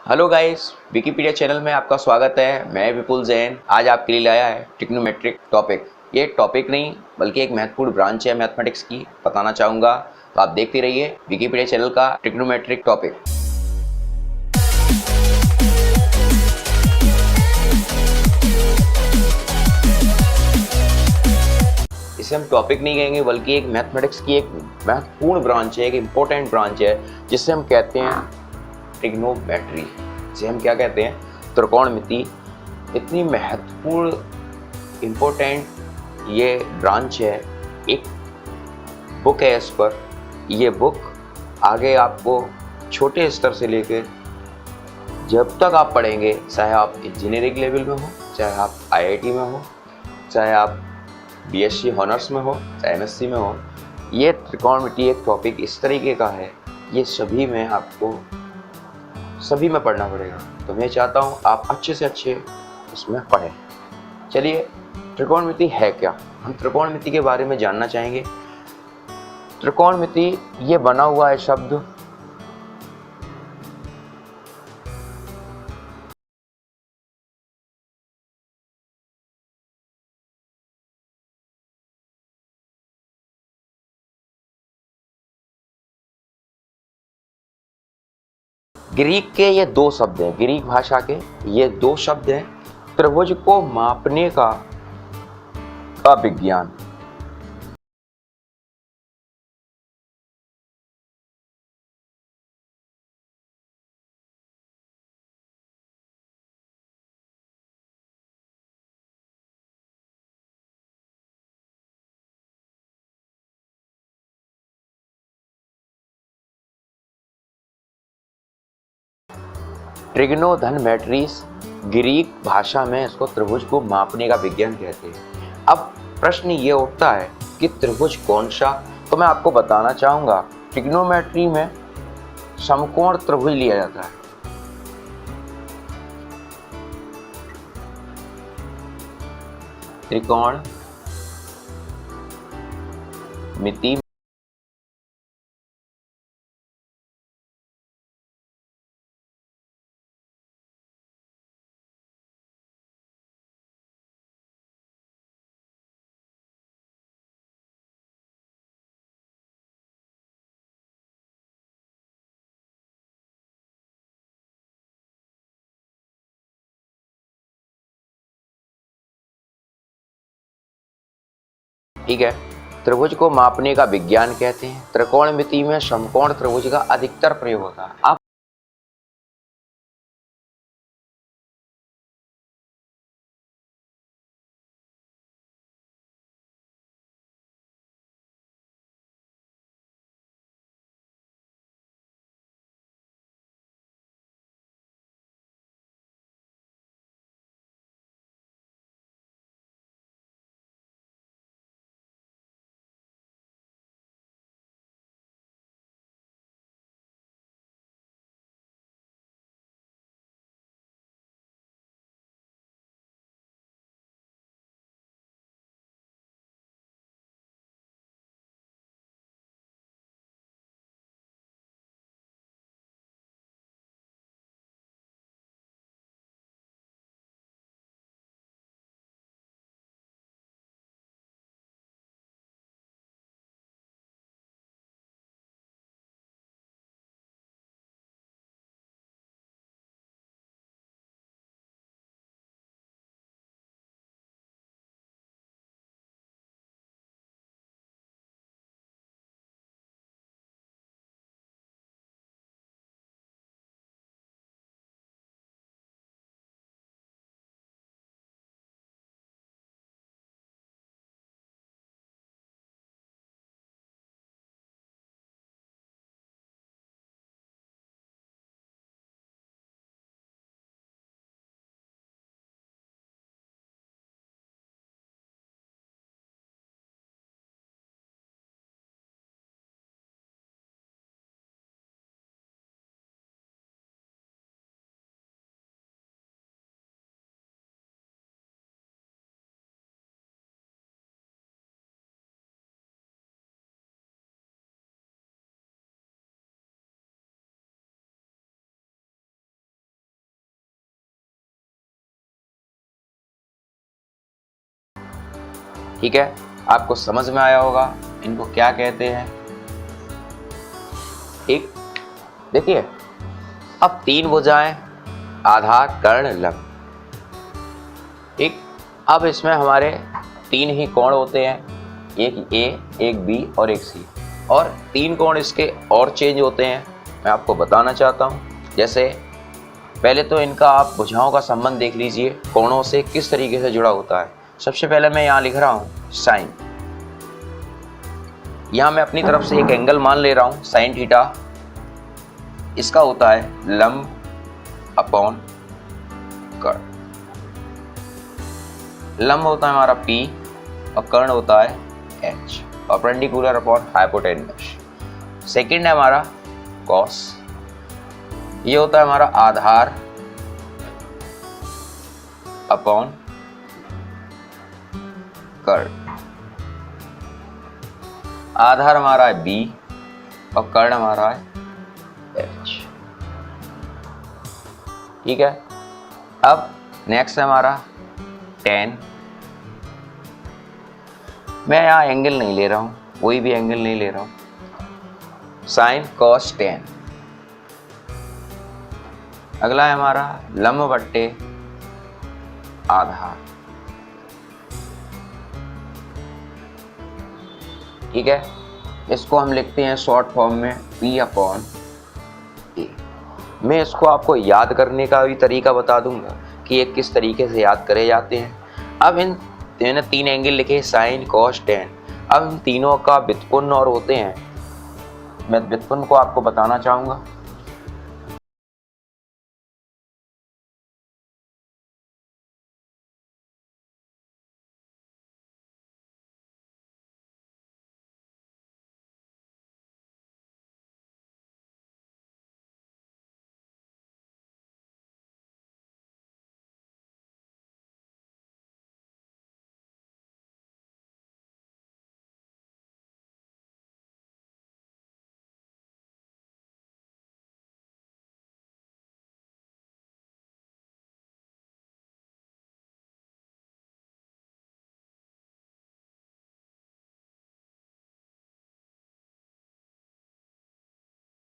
Hello guys, Wikipedia channel में आपका स्वागत है। मैं विपुल जैन आज आपके लिए लाया है ट्रिग्नोमेट्रिक टॉपिक। ये टॉपिक नहीं बल्कि एक महत्वपूर्ण ब्रांच है मैथमेटिक्स की, बताना चाहूँगा। तो आप देखते रहिए विकिपीडिया चैनल का ट्रिग्नोमेट्रिक टॉपिक। इसे हम टॉपिक नहीं कहेंगे बल्कि एक मैथमेटिक्स की एक महत्वपूर्ण ब्रांच है, एक इम्पोर्टेंट ब्रांच है, जिसे हम कहते हैं ट्रिग्नोमेट्री। जिसे हम क्या कहते हैं? त्रिकोणमिति। इतनी महत्वपूर्ण इम्पोर्टेंट ये ब्रांच है। एक बुक है इस पर। ये बुक आगे आपको छोटे स्तर से लेकर जब तक आप पढ़ेंगे, चाहे आप इंजीनियरिंग लेवल में हो, चाहे आप आईआईटी में हो, चाहे आप बीएससी ऑनर्स में हो, चाहे एमएससी में हो, ये त्रिकोणमिति एक टॉपिक इस तरीके का है, ये सभी में आपको सभी में पढ़ना पड़ेगा। तो मैं चाहता हूँ आप अच्छे से अच्छे इसमें पढ़ें। चलिए, त्रिकोणमिति है क्या? हम त्रिकोणमिति के बारे में जानना चाहेंगे। त्रिकोणमिति ये बना हुआ है शब्द ग्रीक के। ये दो शब्द हैं, ग्रीक भाषा के ये दो शब्द हैं। त्रिभुज को मापने का विज्ञान। ट्रिग्नोमेट्रीज ग्रीक भाषा में इसको त्रिभुज को मापने का विज्ञान कहते हैं। अब प्रश्न ये उठता है कि त्रिभुज कौन सा? तो मैं आपको बताना चाहूँगा, ट्रिग्नोमेट्री में समकोण त्रिभुज लिया जाता है। त्रिकोण मिति ठीक है, त्रिभुज को मापने का विज्ञान कहते हैं। त्रिकोणमिति में समकोण त्रिभुज का अधिकतर प्रयोग होता है। आप ठीक है, आपको समझ में आया होगा इनको क्या कहते हैं। एक देखिए, अब 3 भुजाएं, आधार, कर्ण, लंब। ठीक, अब इसमें हमारे 3 ही कोण होते हैं, एक ए, एक बी और एक सी। और 3 कोण इसके और चेंज होते हैं, मैं आपको बताना चाहता हूँ। जैसे पहले तो इनका आप भुजाओं का संबंध देख लीजिए, कोणों से किस तरीके से जुड़ा होता है। सबसे पहले मैं यहाँ लिख रहा हूँ साइन। यहाँ मैं अपनी तरफ से एक एंगल मान ले रहा हूँ साइन थीटा। इसका होता है लंब अपॉन कर्ण। लंब होता है हमारा P और कर्ण होता है H, perpendicular upon hypotenuse. Second है हमारा कॉस, ये होता है हमारा आधार अपॉन कर्ण। आधार हमारा है B और कर्ण हमारा है H। ठीक है, अब नेक्स्ट है हमारा tan। मैं यहाँ एंगल नहीं ले रहा हूँ, कोई भी एंगल नहीं ले रहा हूँ, साइन कॉस tan। अगला है हमारा लंब बट्टे आधार। ठीक है, इसको हम लिखते हैं शॉर्ट फॉर्म में P अपॉन A। मैं इसको आपको याद करने का भी तरीका बता दूंगा कि ये किस तरीके से याद करे जाते हैं। अब मैंने 3 एंगल लिखे, साइन कॉस tan। अब इन तीनों का व्युत्पन्न और होते हैं, मैं व्युत्पन्न को आपको बताना चाहूँगा।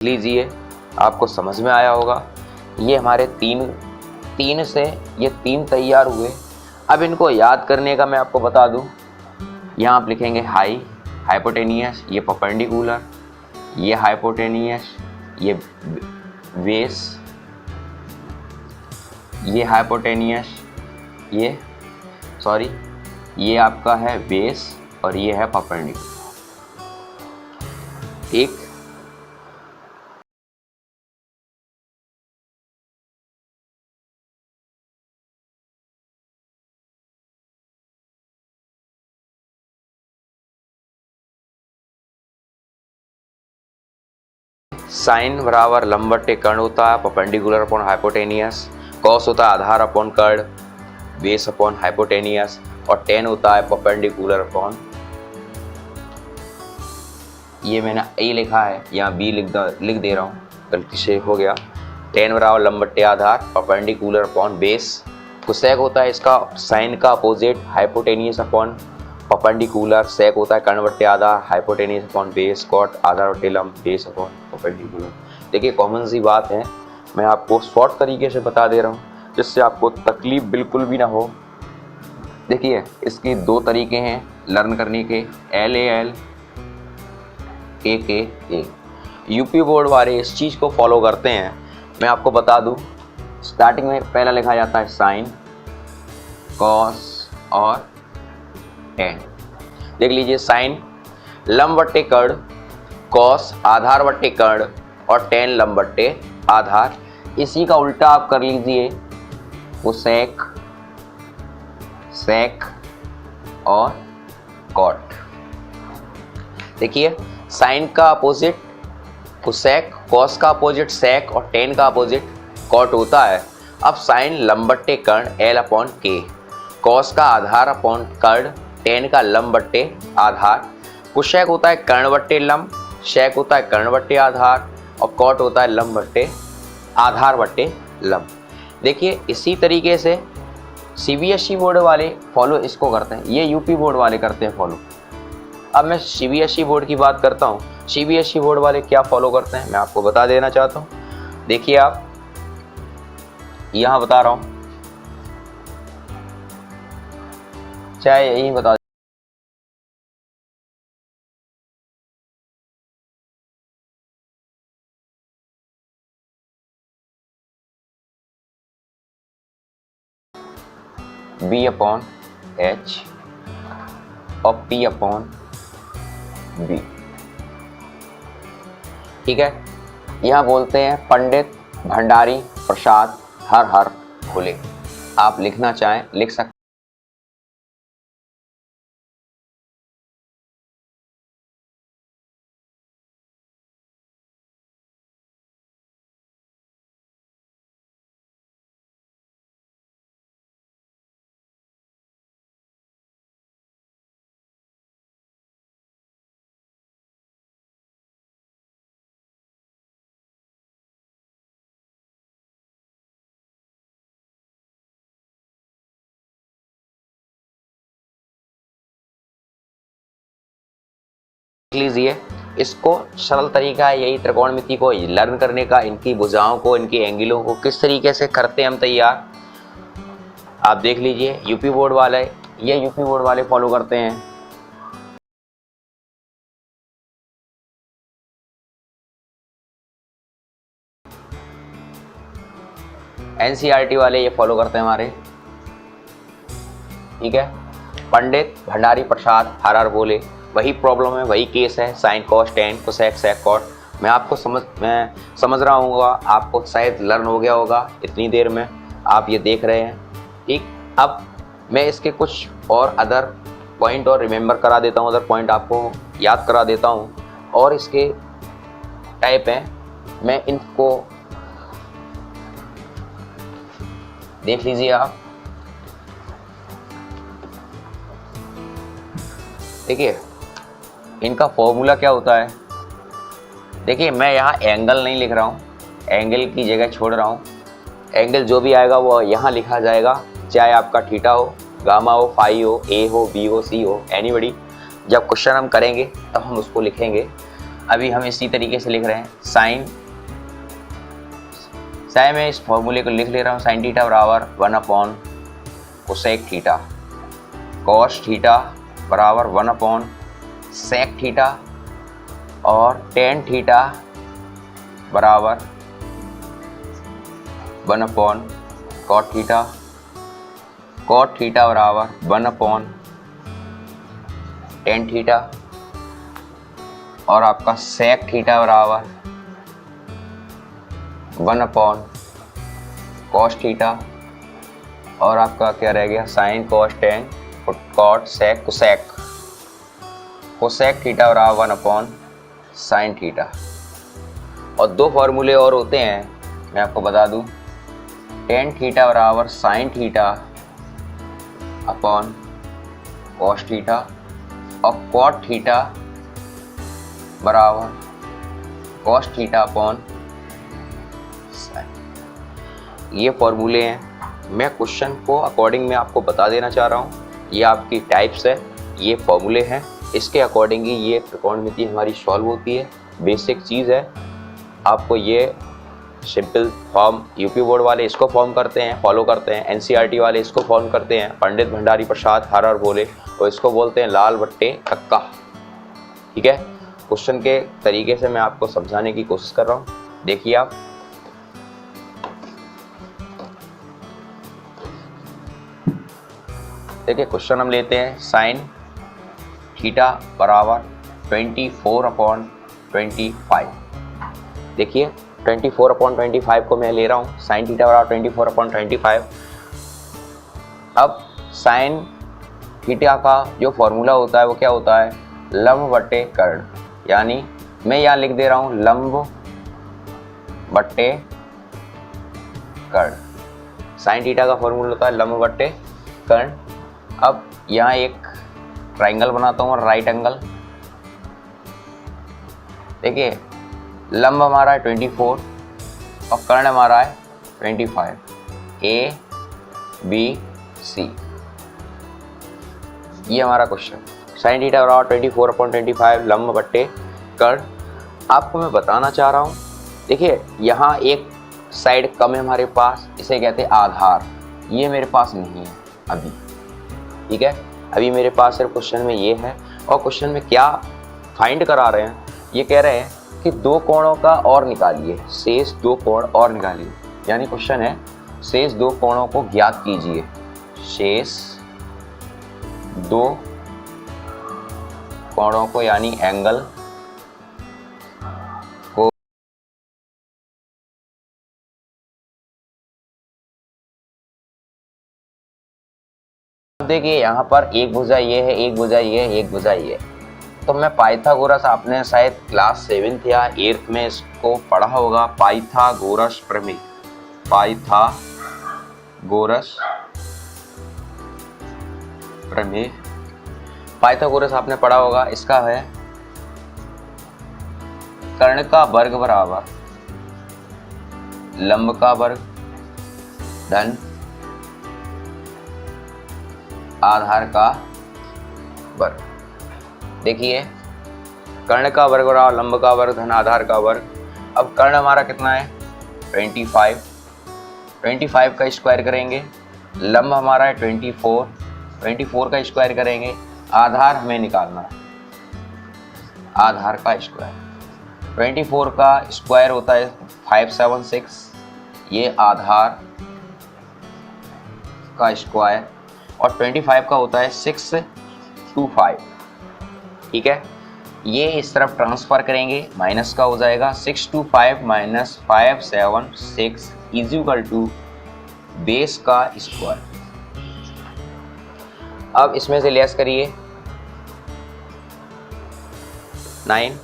लीजिए, आपको समझ में आया होगा। ये हमारे तीन से ये 3 तैयार हुए। अब इनको याद करने का मैं आपको बता दूं, यहाँ आप लिखेंगे हाइपोटेनियस, ये परपेंडिकुलर, ये हाइपोटेनियस, ये बेस, ये हाइपोटेनियस, ये आपका है बेस और ये है परपेंडिकुलर। ठीक, साइन बराबर लंब बट्टे कर्ण होता है, परपेंडिकुलर अपॉन हाइपोटेनियस। कॉस होता है आधार अपॉन कर्ण, बेस अपॉन हाइपोटेनियस। और tan होता है परपेंडिकुलर अपॉन, ये मैंने A लिखा है, यहाँ B लिख दे रहा हूँ, गलती से हो गया। tan बराबर लंब बट्टे आधार, परपेंडिकुलर अपॉन बेस। कोसेक होता है इसका साइन का अपोजिट, हाइपोटेनियस अपॉन परपेंडिकुलर। सेक होता है कर्ण बट्टे आधार, हाइपोटेनियस अपॉन बेस। कॉट आधार बट्टे लंब, बेस अपॉन परपेंडिकुलर। देखिए कॉमन सी बात है, मैं आपको शॉर्ट तरीके से बता दे रहा हूँ जिससे आपको तकलीफ बिल्कुल भी ना हो। देखिए इसके 2 तरीके हैं लर्न करने के, LAL, AKA। यूपी बोर्ड वाले इस चीज़ को फॉलो करते हैं। मैं आपको बता दूं, स्टार्टिंग में पहला लिखा जाता है साइन, कॉस और tan। देख लीजिए, साइन लंब बट्टे कर्ण, कॉस आधार बट्टे कर्ण और tan लंब बट्टे आधार। इसी का उल्टा आप कर लीजिए, वो सेक और कॉट। देखिए साइन का अपोजिट कोसेक, कॉस का अपोजिट सेक और tan का अपोजिट कॉट होता है। अब साइन लंब बट्टे कर्ण L अपॉन K, कॉस का आधार अपॉन कर्ण, tan का लंब बट्टे आधार। कोसेक होता है कर्ण बट्टे लंब, सेक होता है कर्ण बट्टे आधार और कॉट होता है लंब बट्टे आधार बट्टे लंब। देखिए इसी तरीके से सीबीएसई बोर्ड वाले फॉलो इसको करते हैं, ये यूपी बोर्ड वाले करते हैं फॉलो। अब मैं सीबीएसई बोर्ड की बात करता हूँ। सीबीएसई बोर्ड वाले क्या फॉलो करते हैं मैं आपको बता देना चाहता हूँ। देखिए आप यहाँ बता रहा हूँ, चाहे यही बता बी अपॉन एच और पी अपॉन बी, ठीक है। यहाँ बोलते हैं पंडित भंडारी प्रसाद हर हर भोले। आप लिखना चाहें लिख सकते। लीजिए, इसको सरल तरीका है यही त्रिकोणमिति को लर्न करने का, इनकी भुजाओं को, इनकी एंगलों को किस तरीके से करते हैं हम तैयार। आप देख लीजिए, यूपी बोर्ड वाले, ये यूपी बोर्ड वाले फॉलो करते हैं। एनसीईआरटी वाले ये फॉलो करते हैं हमारे, ठीक है। पंडित भंडारी प्रसाद हर हर बोले, वही प्रॉब्लम है, वही केस है, sine cos tan cosec sec cot. मैं आपको समझ रहा हूँ, आपको शायद लर्न हो गया होगा इतनी देर में आप ये देख रहे हैं, ठीक। अब मैं इसके कुछ और अदर पॉइंट और रिमेंबर करा देता हूँ, अदर पॉइंट आपको याद करा देता हूँ। और इसके टाइप हैं, मैं इनको देख लीजिए आप। देखिए इनका फॉर्मूला क्या होता है। देखिए मैं यहाँ एंगल नहीं लिख रहा हूँ, एंगल की जगह छोड़ रहा हूँ। एंगल जो भी आएगा वो यहाँ लिखा जाएगा, चाहे आपका थीटा हो, गामा हो, फाई हो, ए हो, बी हो, सी हो, एनीबडी। जब क्वेश्चन हम करेंगे तब हम उसको लिखेंगे। अभी हम इसी तरीके से लिख रहे हैं, साइन मैं इस फॉर्मूले को लिख ले रहा हूँ, साइन थीटा बराबर 1 upon cosec theta, cos theta बराबर 1 अपॉन सेक थीटा, और टेन थीटा बराबर 1 upon cot theta, cot theta बराबर 1 अपॉन टेन थीटा, और आपका सेक थीटा बराबर 1 अपॉन कॉस थीटा, और आपका क्या रह गया, sine cos tan cot sec cosec, cosec theta बराबर 1 अपॉन साइन थीटा। और दो फार्मूले और होते हैं मैं आपको बता दूं, टेन थीटा बराबर sine theta upon cos theta, और कॉट थीटा बराबर कॉस थीटा अपॉन साइन। ये फॉर्मूले हैं, मैं क्वेश्चन को अकॉर्डिंग में आपको बता देना चाह रहा हूँ। ये आपकी टाइप्स है, ये फॉर्मूले हैं, इसके अकॉर्डिंग ही ये त्रिकोणमिति हमारी सॉल्व होती है। बेसिक चीज़ है, आपको ये सिंपल फॉर्म यूपी बोर्ड वाले इसको फॉर्म करते हैं, फॉलो करते हैं। एनसीईआरटी वाले इसको फॉर्म करते हैं, पंडित भंडारी प्रसाद हर हर बोले, तो इसको बोलते हैं लाल बट्टे कक्का, ठीक है। क्वेश्चन के तरीके से मैं आपको समझाने की कोशिश कर रहा हूँ। देखिए आप, देखिए क्वेश्चन हम लेते हैं, साइन थीटा बराबर 24 अपॉन 25। देखिए 24 अपॉन 25 को मैं ले रहा हूँ, साइन थीटा बराबर 24 अपॉन 25। अब साइन थीटा का जो फॉर्मूला होता है वो क्या होता है, लंब बट्टे कर्ण, यानी मैं यहाँ लिख दे रहा हूँ लंब बट्टे कर्ण। साइन थीटा का फॉर्मूला होता है लंब बट्टे कर्ण। अब यहाँ एक ट्राइंगल बनाता हूँ, राइट एंगल। देखिए लंब हमारा है 24 और कर्ण हमारा है 25। A B C. ये हमारा क्वेश्चन। साइन थीटा बराबर 24/25 लंब बट्टे कर्ण। आपको मैं बताना चाह रहा हूँ, देखिए यहाँ एक साइड कम है हमारे पास, इसे कहते हैं आधार। ये मेरे पास नहीं है अभी, ठीक है। अभी मेरे पास सिर्फ क्वेश्चन में ये है, और क्वेश्चन में क्या फाइंड करा रहे हैं, ये कह रहे हैं कि दो कोणों का और निकालिए, शेष दो कोण और निकालिए। यानी क्वेश्चन है शेष दो कोणों को ज्ञात कीजिए। शेष दो कोणों को यानी एंगल को देखिए यहाँ पर एक भुजा ये है, एक भुजा ये है, एक भुजा ये है। तो मैं पाइथागोरस, आपने शायद क्लास 7th या 8th में इसको पढ़ा होगा, पाइथागोरस प्रमेय। पाइथागोरस प्रमेय, पाइथागोरस आपने पढ़ा होगा। इसका है कर्ण का वर्ग बराबर लंब का वर्ग धन आधार का वर्ग। देखिए कर्ण का वर्ग बराबर लंब का वर्ग धन आधार का वर्ग। अब कर्ण हमारा कितना है 25, 25 का स्क्वायर करेंगे। लंब हमारा है 24, 24 का स्क्वायर करेंगे। आधार हमें निकालना है, आधार का स्क्वायर। 24 का स्क्वायर होता है 576, ये आधार का स्क्वायर, और 25 का होता है 625, ठीक है। ये इस तरफ ट्रांसफर करेंगे, माइनस का हो जाएगा 625 minus 576 is equal to base का स्क्वायर। अब इसमें से लेस करिए 9,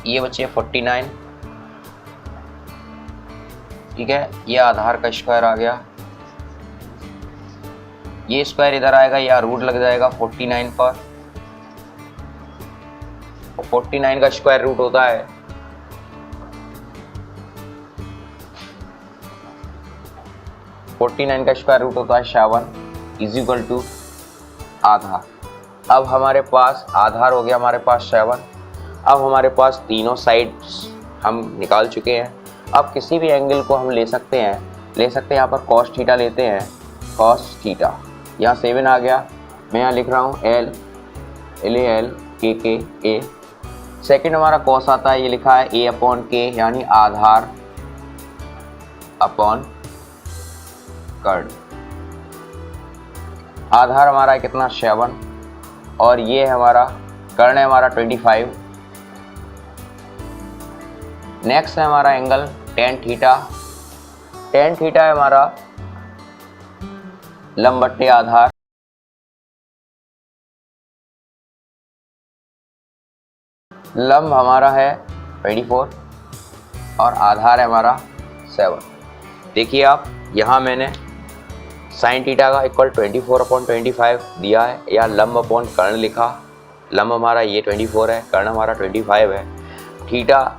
ये बचे 49, ठीक है। ये आधार का स्क्वायर आ गया, ये स्क्वायर इधर आएगा, या रूट लग जाएगा 49 पर। 49 का स्क्वायर रूट होता है 49 का स्क्वायर रूट होता है 7 इज इक्वल टू आधार। अब हमारे पास आधार हो गया, हमारे पास 7। अब हमारे पास तीनों साइड्स हम निकाल चुके हैं। अब किसी भी एंगल को हम ले सकते हैं, यहाँ पर cos थीटा लेते हैं, cos थीटा। यहाँ 7 आ गया, मैं यहाँ लिख रहा हूँ L K A। सेकंड हमारा cos आता है, ये लिखा है A अपॉन K, यानी आधार अपॉन कर्ण। आधार हमारा है कितना 7, और ये हमारा कर्ण है हमारा 25। नेक्स्ट है हमारा angle tan theta. tan theta है हमारा लंब बट्टे आधार। लंब हमारा है 24 और आधार है हमारा 7। देखिए आप यहाँ मैंने साइन थीटा का इक्वल 24/25 दिया है, या लंब अपॉन कर्ण लिखा। लंब हमारा ये 24 है, कर्ण हमारा 25 है। थीटा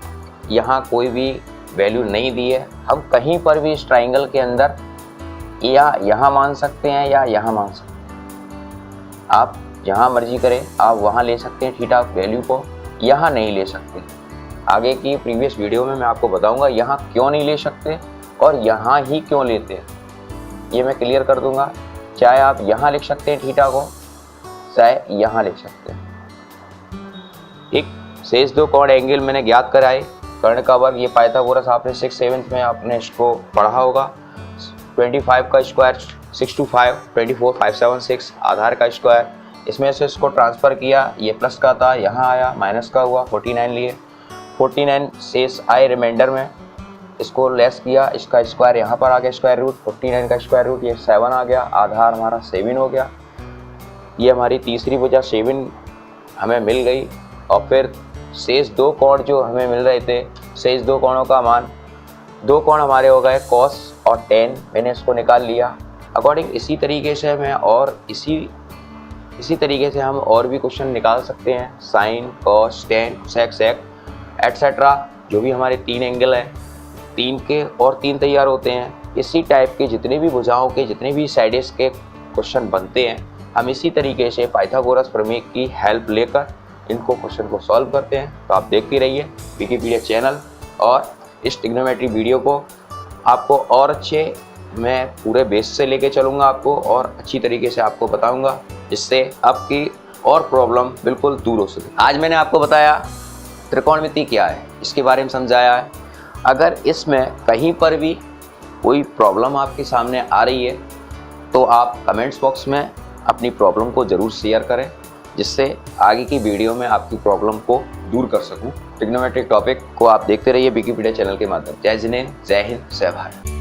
यहाँ कोई भी वैल्यू नहीं दी है। हम कहीं पर भी इस ट्राइंगल के अंदर या यहाँ मान सकते हैं या यहाँ मान सकते हैं, आप जहाँ मर्जी करें आप वहाँ ले सकते हैं थीटा वैल्यू को, यहाँ नहीं ले सकते। आगे की प्रीवियस वीडियो में मैं आपको बताऊंगा यहाँ क्यों नहीं ले सकते और यहाँ ही क्यों लेते हैं, ये मैं क्लियर कर दूंगा। चाहे आप यहाँ लिख सकते हैं थीटा को, चाहे यहाँ लिख सकते हैं। एक शेष दो कोण एंगल मैंने ज्ञात कराए। कर्ण का वर्ग, ये पाइथागोरस आपने 6th 7th में आपने इसको पढ़ा होगा। 25 का स्क्वायर 625, 24 576 आधार का स्क्वायर। इसमें से इसको ट्रांसफ़र किया, ये प्लस का था, यहाँ आया माइनस का हुआ, 49 लिए। 49 शेष आए रिमाइंडर में, इसको लेस किया, इसका स्क्वायर यहाँ पर आ गया स्क्वायर रूट, 49 का स्क्वायर रूट, ये 7 आ गया। आधार हमारा 7 हो गया। ये हमारी तीसरी वजह 7 हमें मिल गई। और फिर शेष दो कोण जो हमें मिल रहे थे, शेष दो कोणों का मान, दो कोण हमारे हो गए cos और tan, मैंने इसको निकाल लिया। अकॉर्डिंग इसी तरीके से मैं और इसी तरीके से हम और भी क्वेश्चन निकाल सकते हैं। Sine, cos, tan, sec, sec etcetera, जो भी हमारे 3 एंगल हैं, 3 के और 3 तैयार होते हैं। इसी टाइप के जितने भी भुजाओं के जितने भी साइड्स के क्वेश्चन बनते हैं, हम इसी तरीके से पाइथागोरस प्रमेय की हेल्प लेकर इनको क्वेश्चन को सॉल्व करते हैं। तो आप देखते रहिए विकिपीडिया चैनल, और इस ट्रिग्नोमेट्री वीडियो को आपको और अच्छे मैं पूरे बेस से लेके चलूँगा आपको, और अच्छी तरीके से आपको बताऊँगा, जिससे आपकी और प्रॉब्लम बिल्कुल दूर हो सके। आज मैंने आपको बताया त्रिकोणमिति क्या है, इसके बारे में समझाया है। अगर इसमें कहीं पर भी कोई प्रॉब्लम आपके सामने आ रही है तो आप कमेंट्स बॉक्स में अपनी प्रॉब्लम को ज़रूर शेयर करें, जिससे आगे की वीडियो में आपकी प्रॉब्लम को दूर कर सकूं। ट्रिग्नोमेट्रिक टॉपिक को आप देखते रहिए विकिपीडिया चैनल के माध्यम। जय जिनेंद्र, जय हिंद, जय भारत।